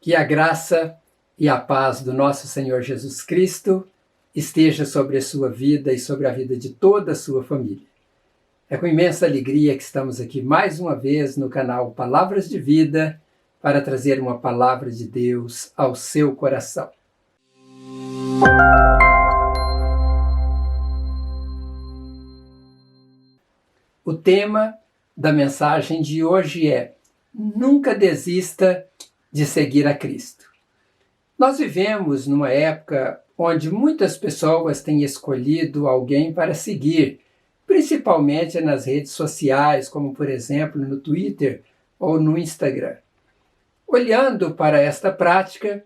Que a graça e a paz do nosso Senhor Jesus Cristo esteja sobre a sua vida e sobre a vida de toda a sua família. É com imensa alegria que estamos aqui mais uma vez no canal Palavras de Vida para trazer uma palavra de Deus ao seu coração. O tema da mensagem de hoje é: nunca desista de seguir a Cristo. Nós vivemos numa época onde muitas pessoas têm escolhido alguém para seguir, principalmente nas redes sociais, como por exemplo no Twitter ou no Instagram. Olhando para esta prática,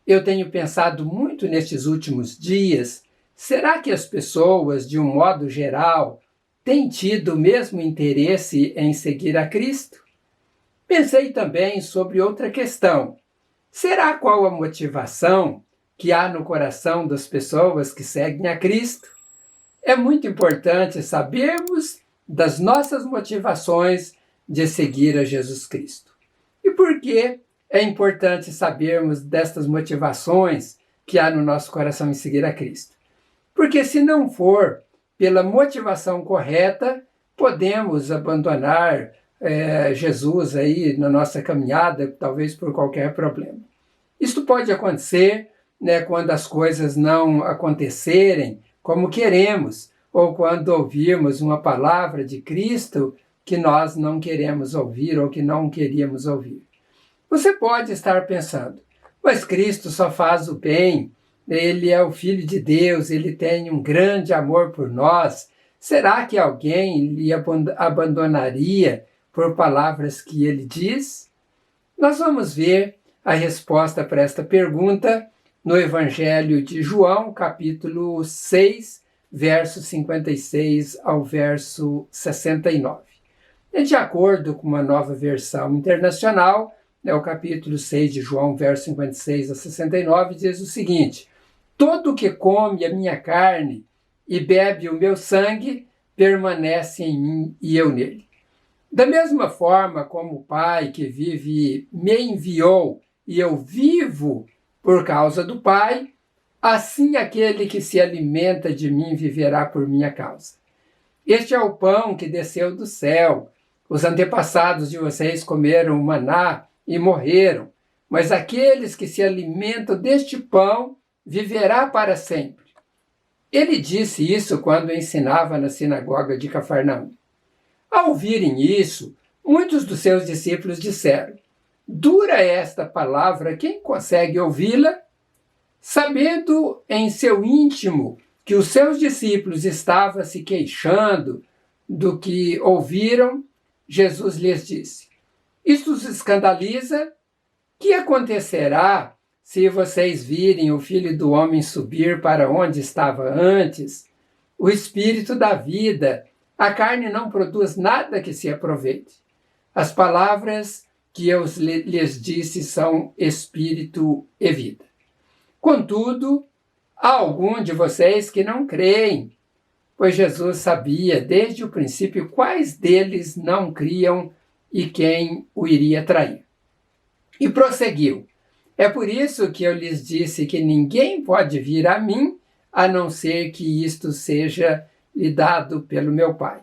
eu tenho pensado muito nestes últimos dias: será que as pessoas, de um modo geral, têm tido o mesmo interesse em seguir a Cristo? Pensei também sobre outra questão. Será qual a motivação que há no coração das pessoas que seguem a Cristo? É muito importante sabermos das nossas motivações de seguir a Jesus Cristo. E por que é importante sabermos destas motivações que há no nosso coração em seguir a Cristo? Porque se não for pela motivação correta, podemos abandonar Jesus aí na nossa caminhada, talvez por qualquer problema. Isto pode acontecer, quando as coisas não acontecerem como queremos, ou quando ouvirmos uma palavra de Cristo que nós não queremos ouvir ou que não queríamos ouvir. Você pode estar pensando: mas Cristo só faz o bem, Ele é o Filho de Deus, Ele tem um grande amor por nós. Será que alguém lhe abandonaria por palavras que Ele diz? Nós vamos ver a resposta para esta pergunta no Evangelho de João, capítulo 6, verso 56 ao verso 69. E de acordo com uma nova versão internacional, o capítulo 6 de João, verso 56 a 69, diz o seguinte: todo que come a minha carne e bebe o meu sangue permanece em mim e eu nele. Da mesma forma como o Pai que vive me enviou e eu vivo por causa do Pai, assim aquele que se alimenta de mim viverá por minha causa. Este é o pão que desceu do céu. Os antepassados de vocês comeram o maná e morreram, mas aqueles que se alimentam deste pão viverá para sempre. Ele disse isso quando ensinava na sinagoga de Cafarnaum. Ao ouvirem isso, muitos dos seus discípulos disseram: dura esta palavra, quem consegue ouvi-la? Sabendo em seu íntimo que os seus discípulos estavam se queixando do que ouviram, Jesus lhes disse: isto os escandaliza? Que acontecerá se vocês virem o Filho do Homem subir para onde estava antes? O Espírito da vida, a carne não produz nada que se aproveite. As palavras que eu lhes disse são espírito e vida. Contudo, há algum de vocês que não creem, pois Jesus sabia desde o princípio quais deles não criam e quem o iria trair. E prosseguiu: é por isso que eu lhes disse que ninguém pode vir a mim, a não ser que isto seja lhe dado pelo meu Pai.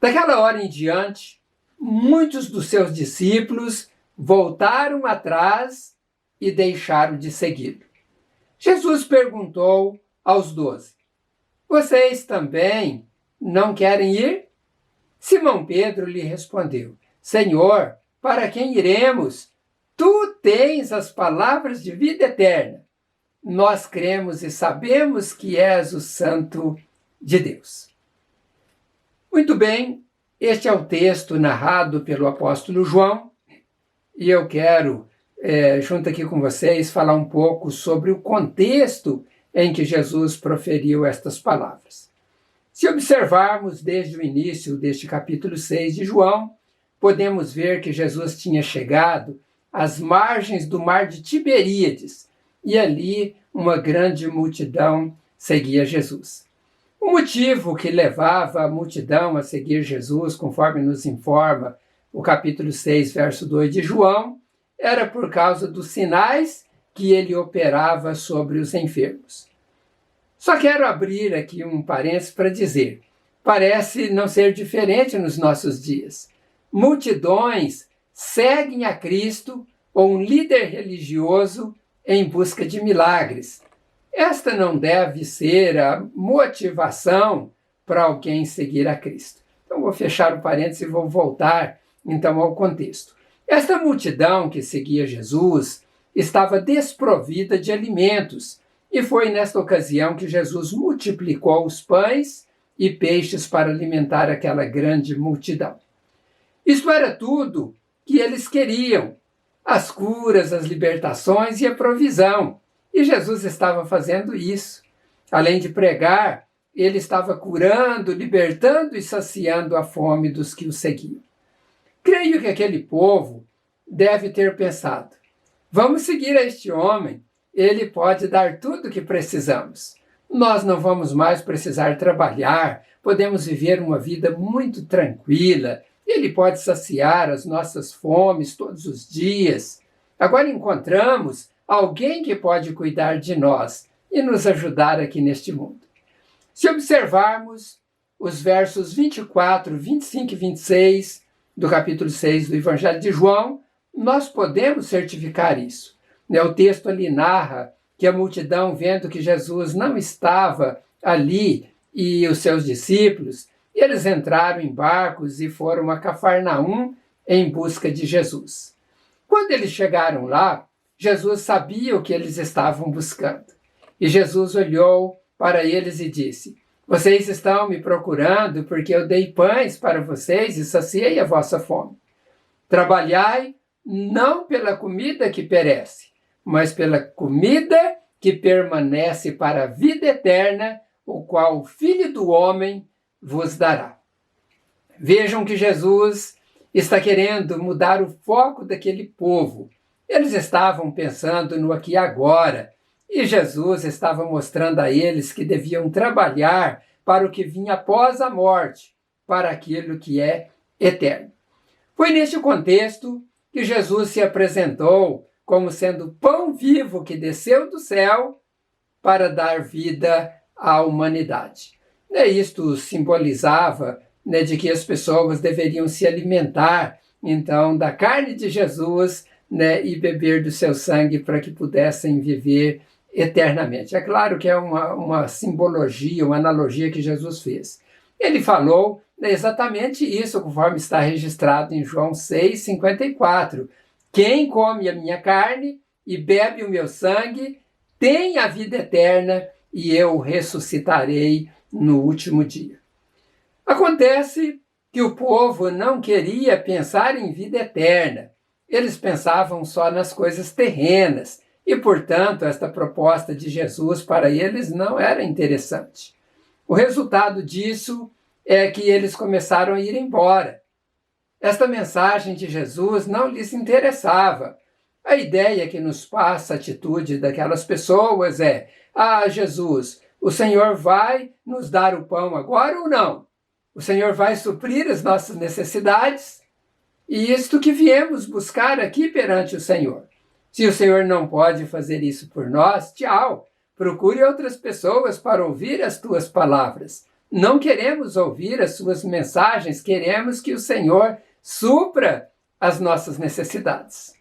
Daquela hora em diante, muitos dos seus discípulos voltaram atrás e deixaram de segui-lo. Jesus perguntou aos 12: vocês também não querem ir? Simão Pedro lhe respondeu: Senhor, para quem iremos? Tu tens as palavras de vida eterna. Nós cremos e sabemos que és o Santo de Deus. Muito bem, este é o texto narrado pelo apóstolo João, e eu quero, junto aqui com vocês, falar um pouco sobre o contexto em que Jesus proferiu estas palavras. Se observarmos desde o início deste capítulo 6 de João, podemos ver que Jesus tinha chegado às margens do mar de Tiberíades, e ali uma grande multidão seguia Jesus. O motivo que levava a multidão a seguir Jesus, conforme nos informa o capítulo 6, verso 2 de João, era por causa dos sinais que ele operava sobre os enfermos. Só quero abrir aqui um parênteses para dizer, parece não ser diferente nos nossos dias. Multidões seguem a Cristo ou um líder religioso em busca de milagres. Esta não deve ser a motivação para alguém seguir a Cristo. Então vou fechar o parênteses e vou voltar então ao contexto. Esta multidão que seguia Jesus estava desprovida de alimentos, e foi nesta ocasião que Jesus multiplicou os pães e peixes para alimentar aquela grande multidão. Isto era tudo que eles queriam: as curas, as libertações e a provisão. E Jesus estava fazendo isso. Além de pregar, ele estava curando, libertando e saciando a fome dos que o seguiam. Creio que aquele povo deve ter pensado: vamos seguir a este homem, ele pode dar tudo o que precisamos. Nós não vamos mais precisar trabalhar, podemos viver uma vida muito tranquila, ele pode saciar as nossas fomes todos os dias. Agora encontramos alguém que pode cuidar de nós e nos ajudar aqui neste mundo. Se observarmos os versos 24, 25 e 26 do capítulo 6 do Evangelho de João, nós podemos certificar isso. O texto ali narra que a multidão, vendo que Jesus não estava ali e os seus discípulos, eles entraram em barcos e foram a Cafarnaum em busca de Jesus. Quando eles chegaram lá, Jesus sabia o que eles estavam buscando. E Jesus olhou para eles e disse: vocês estão me procurando porque eu dei pães para vocês e saciei a vossa fome. Trabalhai não pela comida que perece, mas pela comida que permanece para a vida eterna, o qual o Filho do Homem vos dará. Vejam que Jesus está querendo mudar o foco daquele povo. Eles estavam pensando no aqui e agora, e Jesus estava mostrando a eles que deviam trabalhar para o que vinha após a morte, para aquilo que é eterno. Foi neste contexto que Jesus se apresentou como sendo o pão vivo que desceu do céu para dar vida à humanidade. Isto simbolizava de que as pessoas deveriam se alimentar, então, da carne de Jesus e beber do seu sangue para que pudessem viver eternamente. É claro que é uma simbologia, uma analogia que Jesus fez. Ele falou exatamente isso, conforme está registrado em João 6,54. Quem come a minha carne e bebe o meu sangue tem a vida eterna e eu ressuscitarei no último dia. Acontece que o povo não queria pensar em vida eterna. Eles pensavam só nas coisas terrenas e, portanto, esta proposta de Jesus para eles não era interessante. O resultado disso é que eles começaram a ir embora. Esta mensagem de Jesus não lhes interessava. A ideia que nos passa a atitude daquelas pessoas é: Jesus, o Senhor vai nos dar o pão agora ou não? O Senhor vai suprir as nossas necessidades? E isto que viemos buscar aqui perante o Senhor. Se o Senhor não pode fazer isso por nós, tchau. Procure outras pessoas para ouvir as tuas palavras. Não queremos ouvir as suas mensagens, queremos que o Senhor supra as nossas necessidades.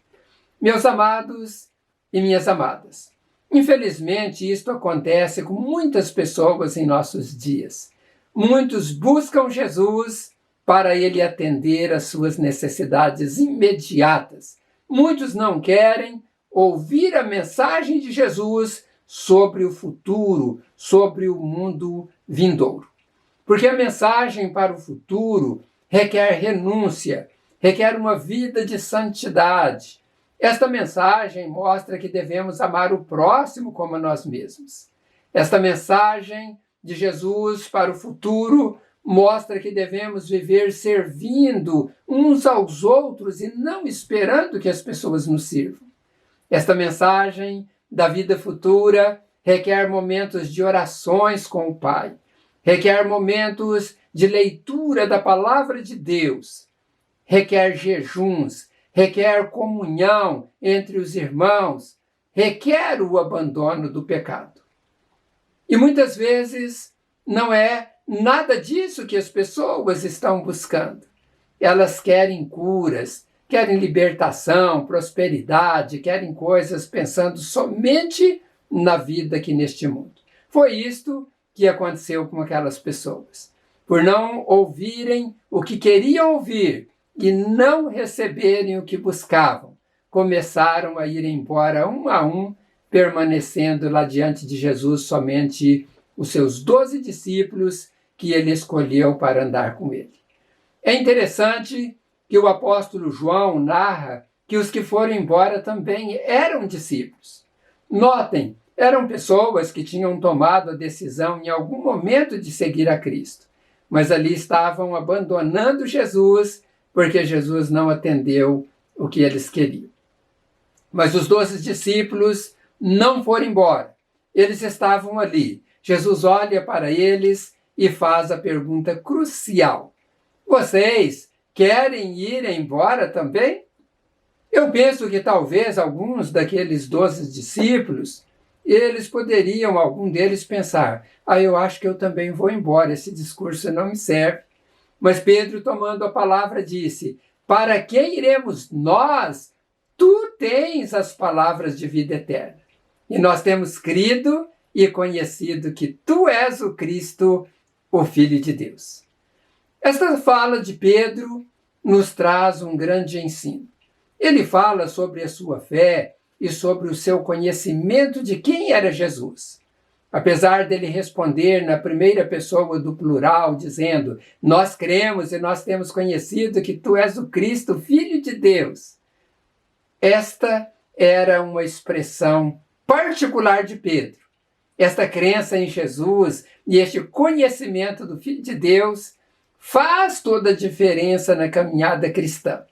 Meus amados e minhas amadas, infelizmente isto acontece com muitas pessoas em nossos dias. Muitos buscam Jesus para ele atender às suas necessidades imediatas. Muitos não querem ouvir a mensagem de Jesus sobre o futuro, sobre o mundo vindouro. Porque a mensagem para o futuro requer renúncia, requer uma vida de santidade. Esta mensagem mostra que devemos amar o próximo como a nós mesmos. Esta mensagem de Jesus para o futuro mostra que devemos viver servindo uns aos outros e não esperando que as pessoas nos sirvam. Esta mensagem da vida futura requer momentos de orações com o Pai, requer momentos de leitura da palavra de Deus, requer jejuns, requer comunhão entre os irmãos, requer o abandono do pecado. E muitas vezes não é nada disso que as pessoas estão buscando. Elas querem curas, querem libertação, prosperidade, querem coisas pensando somente na vida aqui neste mundo. Foi isto que aconteceu com aquelas pessoas. Por não ouvirem o que queriam ouvir e não receberem o que buscavam, começaram a ir embora um a um, permanecendo lá diante de Jesus somente os seus 12 discípulos que ele escolheu para andar com ele. É interessante que o apóstolo João narra que os que foram embora também eram discípulos. Notem, eram pessoas que tinham tomado a decisão em algum momento de seguir a Cristo, mas ali estavam abandonando Jesus porque Jesus não atendeu o que eles queriam. Mas os 12 discípulos não foram embora. Eles estavam ali. Jesus olha para eles e faz a pergunta crucial: vocês querem ir embora também? Eu penso que talvez alguns daqueles 12 discípulos, eles poderiam, algum deles, pensar: eu acho que eu também vou embora, esse discurso não me serve. Mas Pedro, tomando a palavra, disse: para quem iremos nós? Tu tens as palavras de vida eterna. E nós temos crido e conhecido que tu és o Cristo, o Filho de Deus. Esta fala de Pedro nos traz um grande ensino. Ele fala sobre a sua fé e sobre o seu conhecimento de quem era Jesus. Apesar dele responder na primeira pessoa do plural, dizendo: nós cremos e nós temos conhecido que tu és o Cristo, Filho de Deus. Esta era uma expressão particular de Pedro. Esta crença em Jesus e este conhecimento do Filho de Deus faz toda a diferença na caminhada cristã.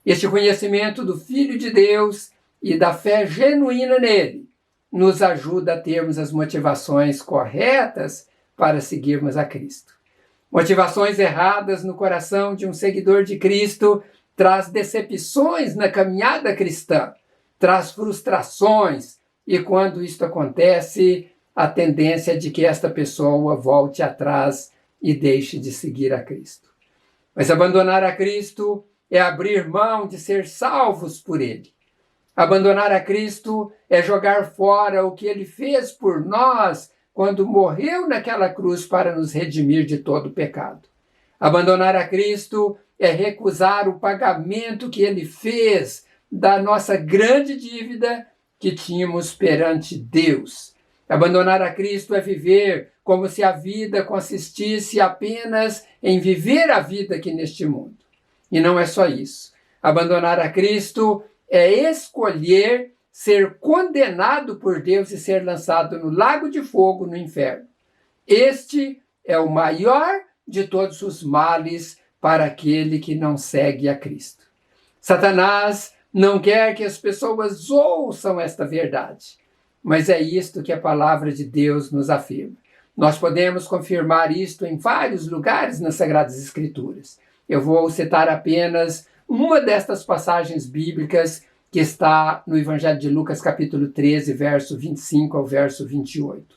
Este conhecimento do Filho de Deus e da fé genuína nele nos ajuda a termos as motivações corretas para seguirmos a Cristo. Motivações erradas no coração de um seguidor de Cristo traz decepções na caminhada cristã, traz frustrações, e quando isto acontece, a tendência é de que esta pessoa volte atrás e deixe de seguir a Cristo. Mas abandonar a Cristo é abrir mão de ser salvos por Ele. Abandonar a Cristo é jogar fora o que Ele fez por nós quando morreu naquela cruz para nos redimir de todo o pecado. Abandonar a Cristo é recusar o pagamento que Ele fez da nossa grande dívida que tínhamos perante Deus. Abandonar a Cristo é viver como se a vida consistisse apenas em viver a vida aqui neste mundo. E não é só isso. Abandonar a Cristo é escolher ser condenado por Deus e ser lançado no lago de fogo no inferno. Este é o maior de todos os males para aquele que não segue a Cristo. Satanás não quer que as pessoas ouçam esta verdade, mas é isto que a palavra de Deus nos afirma. Nós podemos confirmar isto em vários lugares nas Sagradas Escrituras. Eu vou citar apenas uma destas passagens bíblicas que está no Evangelho de Lucas, capítulo 13, verso 25 ao verso 28.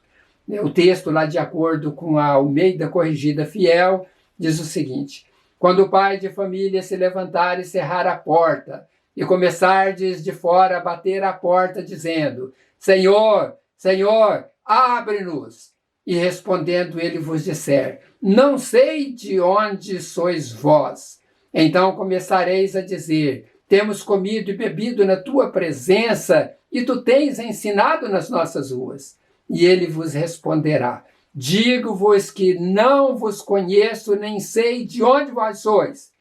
O texto, lá de acordo com a Almeida Corrigida Fiel, diz o seguinte: quando o pai de família se levantar e cerrar a porta, e começardes de fora a bater a porta, dizendo: Senhor, Senhor, abre-nos. E respondendo ele vos disser: não sei de onde sois vós. Então começareis a dizer: temos comido e bebido na tua presença, e tu tens ensinado nas nossas ruas. E ele vos responderá: digo-vos que não vos conheço, nem sei de onde vós sois.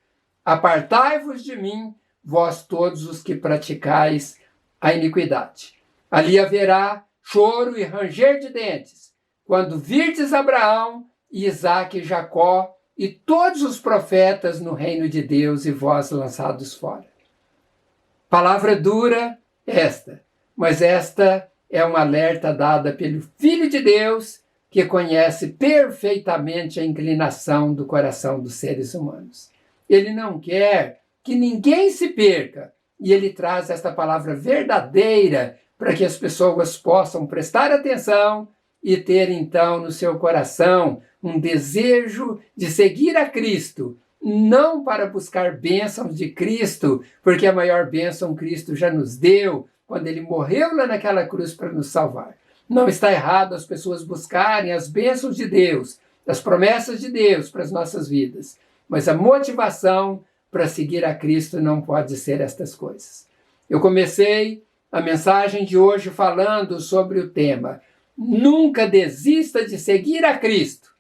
Apartai-vos de mim, vós todos os que praticais a iniquidade. Ali haverá choro e ranger de dentes, quando virdes Abraão, Isaque e Jacó e todos os profetas no reino de Deus e vós lançados fora. Palavra dura esta, mas esta é um alerta dada pelo Filho de Deus, que conhece perfeitamente a inclinação do coração dos seres humanos. Ele não quer que ninguém se perca, e ele traz esta palavra verdadeira para que as pessoas possam prestar atenção e ter então no seu coração um desejo de seguir a Cristo, não para buscar bênçãos de Cristo, porque a maior bênção Cristo já nos deu quando ele morreu lá naquela cruz para nos salvar. Não está errado as pessoas buscarem as bênçãos de Deus, as promessas de Deus para as nossas vidas, mas a motivação para seguir a Cristo não pode ser estas coisas. Eu comecei a mensagem de hoje falando sobre o tema Nunca desista de seguir a Cristo.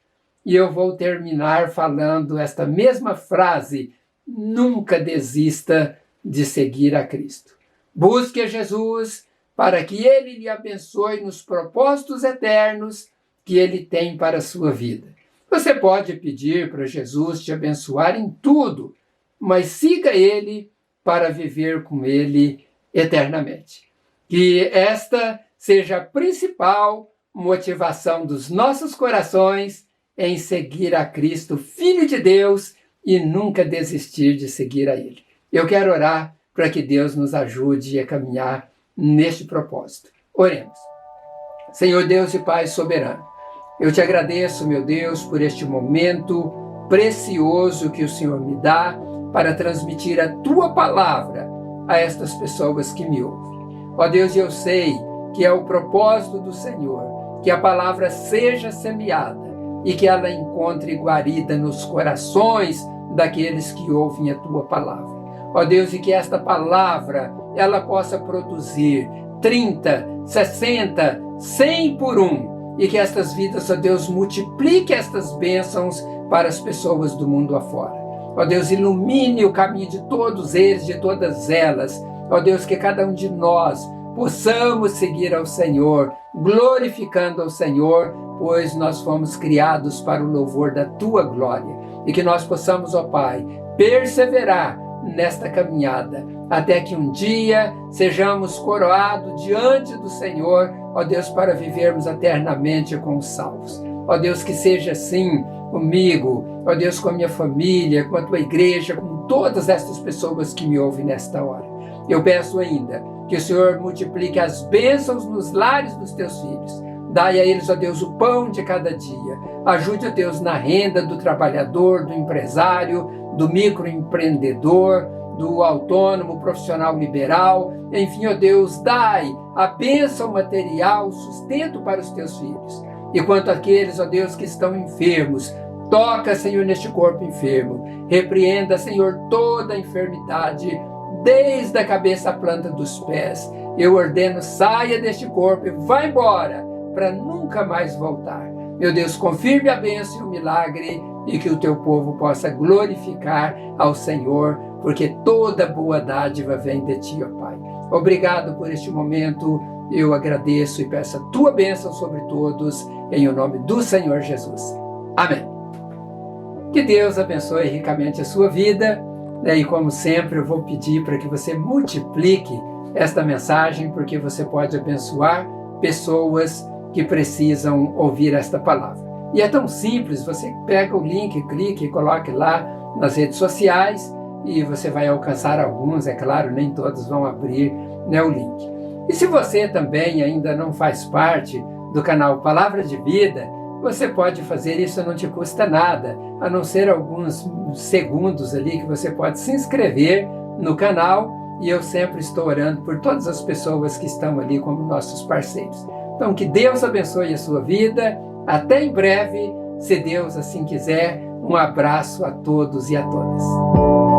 E eu vou terminar falando esta mesma frase, nunca desista de seguir a Cristo. Busque a Jesus para que Ele lhe abençoe nos propósitos eternos que Ele tem para a sua vida. Você pode pedir para Jesus te abençoar em tudo, mas siga Ele para viver com Ele eternamente. Que esta seja a principal motivação dos nossos corações em seguir a Cristo, Filho de Deus, e nunca desistir de seguir a Ele. Eu quero orar para que Deus nos ajude a caminhar neste propósito. Oremos. Senhor Deus e Pai soberano, eu te agradeço, meu Deus, por este momento precioso que o Senhor me dá para transmitir a Tua palavra a estas pessoas que me ouvem. Ó Deus, eu sei que é o propósito do Senhor, que a palavra seja semeada e que ela encontre guarida nos corações daqueles que ouvem a Tua palavra. Ó Deus, e que esta palavra, ela possa produzir 30, 60, 100 por um, e que estas vidas, ó Deus, multiplique estas bênçãos para as pessoas do mundo afora. Ó Deus, ilumine o caminho de todos eles, de todas elas. Ó Deus, que cada um de nós possamos seguir ao Senhor, glorificando ao Senhor, pois nós fomos criados para o louvor da Tua glória. E que nós possamos, ó Pai, perseverar nesta caminhada, até que um dia sejamos coroados diante do Senhor, ó Deus, para vivermos eternamente com os salvos. Ó Deus, que seja assim comigo, ó Deus, com a minha família, com a Tua igreja, com todas estas pessoas que me ouvem nesta hora. Eu peço ainda que o Senhor multiplique as bênçãos nos lares dos Teus filhos. Dai a eles, ó Deus, o pão de cada dia. Ajude, ó Deus, na renda do trabalhador, do empresário, do microempreendedor, do autônomo, profissional liberal. Enfim, ó Deus, dai a bênção material, o sustento para os Teus filhos. E quanto àqueles, ó Deus, que estão enfermos, toca, Senhor, neste corpo enfermo. Repreenda, Senhor, toda a enfermidade, desde a cabeça à planta dos pés. Eu ordeno, saia deste corpo e vá embora, para nunca mais voltar. Meu Deus, confirme a bênção e o milagre, e que o Teu povo possa glorificar ao Senhor, porque toda boa dádiva vem de Ti, ó Pai. Obrigado por este momento, eu agradeço e peço a Tua bênção sobre todos, em o nome do Senhor Jesus. Amém. Que Deus abençoe ricamente a sua vida, e como sempre eu vou pedir para que você multiplique esta mensagem, porque você pode abençoar pessoas que precisam ouvir esta palavra. E é tão simples, você pega o link, clique e coloque lá nas redes sociais e você vai alcançar alguns, é claro, nem todos vão abrir, né, o link. E se você também ainda não faz parte do canal Palavra de Vida, você pode fazer isso, não te custa nada, a não ser alguns segundos ali que você pode se inscrever no canal, e eu sempre estou orando por todas as pessoas que estão ali como nossos parceiros. Então, que Deus abençoe a sua vida. Até em breve, se Deus assim quiser. Um abraço a todos e a todas.